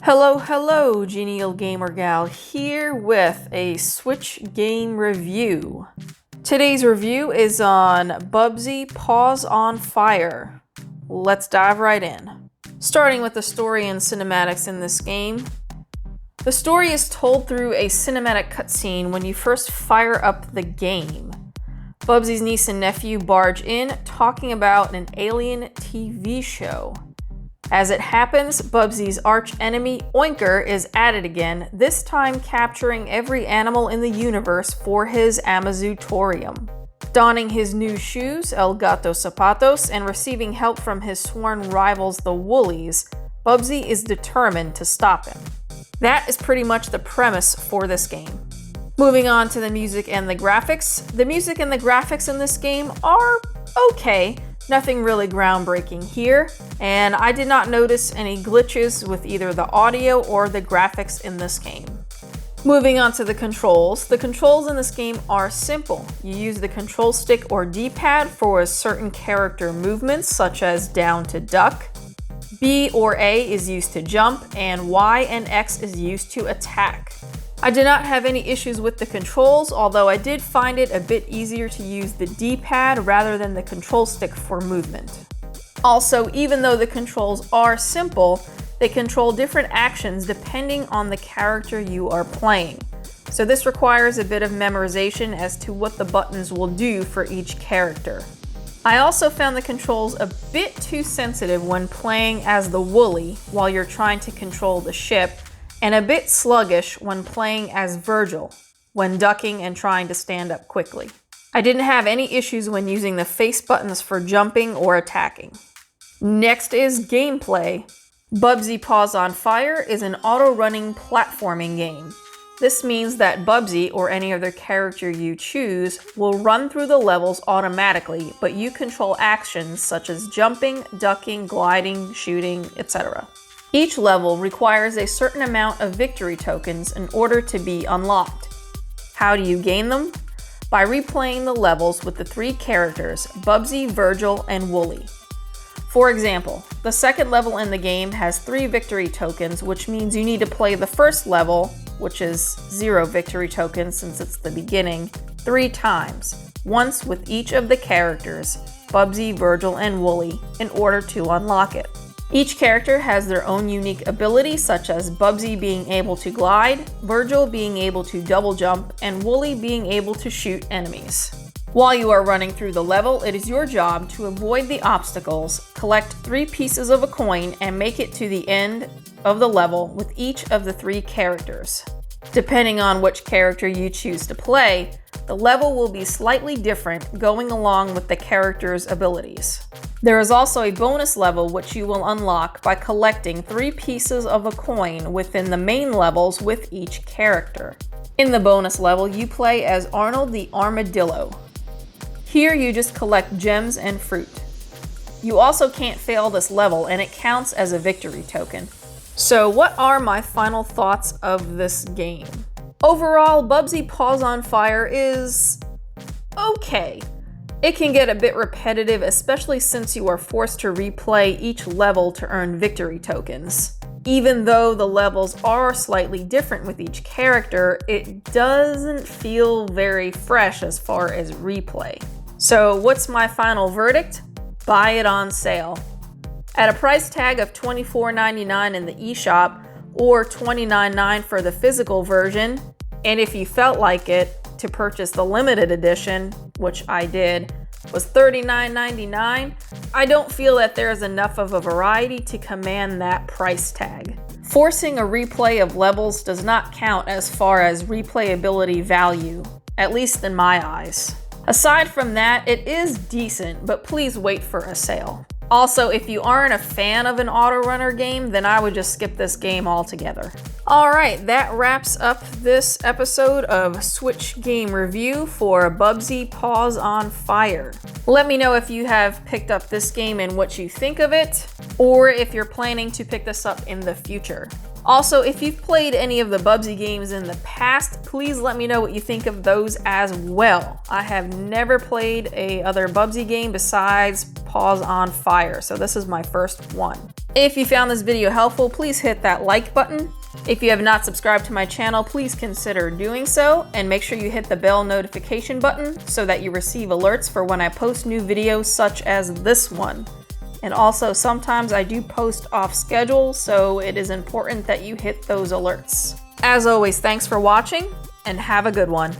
Hello, genial gamer gal here with a Switch game review. Today's review is on Bubsy Paws on Fire. Let's dive right in. Starting with the story and cinematics in this game. The story is told through a cinematic cutscene when you first fire up the game. Bubsy's niece and nephew barge in, talking about an alien TV show. As it happens, Bubsy's arch-enemy, Oinker, is at it again, this time capturing every animal in the universe for his Amazootorium. Donning his new shoes, El Gato Zapatos, and receiving help from his sworn rivals, the Woolies, Bubsy is determined to stop him. That is pretty much the premise for this game. Moving on to the music and the graphics. The music and the graphics in this game are okay. Nothing really groundbreaking here, and I did not notice any glitches with either the audio or the graphics in this game. Moving on to the controls. The controls in this game are simple. You use the control stick or D-pad for certain character movements, such as down to duck. B or A is used to jump, and Y and X is used to attack. I did not have any issues with the controls, although I did find it a bit easier to use the D-pad rather than the control stick for movement. Also, even though the controls are simple, they control different actions depending on the character you are playing. So this requires a bit of memorization as to what the buttons will do for each character. I also found the controls a bit too sensitive when playing as the Wooly while you're trying to control the ship, and a bit sluggish when playing as Virgil, when ducking and trying to stand up quickly. I didn't have any issues when using the face buttons for jumping or attacking. Next is gameplay. Bubsy Paws on Fire is an auto-running platforming game. This means that Bubsy, or any other character you choose, will run through the levels automatically, but you control actions such as jumping, ducking, gliding, shooting, etc. Each level requires a certain amount of victory tokens in order to be unlocked. How do you gain them? By replaying the levels with the three characters, Bubsy, Virgil, and Woolly. For example, the second level in the game has 3 victory tokens, which means you need to play the first level, which is 0 victory tokens since it's the beginning, 3 times, once with each of the characters, Bubsy, Virgil, and Woolly, in order to unlock it. Each character has their own unique ability, such as Bubsy being able to glide, Virgil being able to double jump, and Woolly being able to shoot enemies. While you are running through the level, it is your job to avoid the obstacles, collect 3 pieces of a coin, and make it to the end of the level with each of the 3 characters. Depending on which character you choose to play, the level will be slightly different going along with the character's abilities. There is also a bonus level which you will unlock by collecting 3 pieces of a coin within the main levels with each character. In the bonus level, you play as Arnold the Armadillo. Here you just collect gems and fruit. You also can't fail this level, and it counts as a victory token. So what are my final thoughts of this game? Overall, Bubsy Paws on Fire is okay. It can get a bit repetitive, especially since you are forced to replay each level to earn victory tokens. Even though the levels are slightly different with each character, it doesn't feel very fresh as far as replay. So what's my final verdict? Buy it on sale. At a price tag of $24.99 in the eShop or $29.99 for the physical version, and if you felt like it, to purchase the limited edition, which I did, was $39.99, I don't feel that there is enough of a variety to command that price tag. Forcing a replay of levels does not count as far as replayability value, at least in my eyes. Aside from that, it is decent, but please wait for a sale. Also, if you aren't a fan of an autorunner game, then I would just skip this game altogether. Alright, that wraps up this episode of Switch Game Review for Bubsy Paws on Fire. Let me know if you have picked up this game and what you think of it, or if you're planning to pick this up in the future. Also, if you've played any of the Bubsy games in the past, please let me know what you think of those as well. I have never played a other Bubsy game besides Paws on Fire, so this is my first one. If you found this video helpful, please hit that like button. If you have not subscribed to my channel, please consider doing so, and make sure you hit the bell notification button so that you receive alerts for when I post new videos such as this one. And also, sometimes I do post off schedule, so it is important that you hit those alerts. As always, thanks for watching, and have a good one.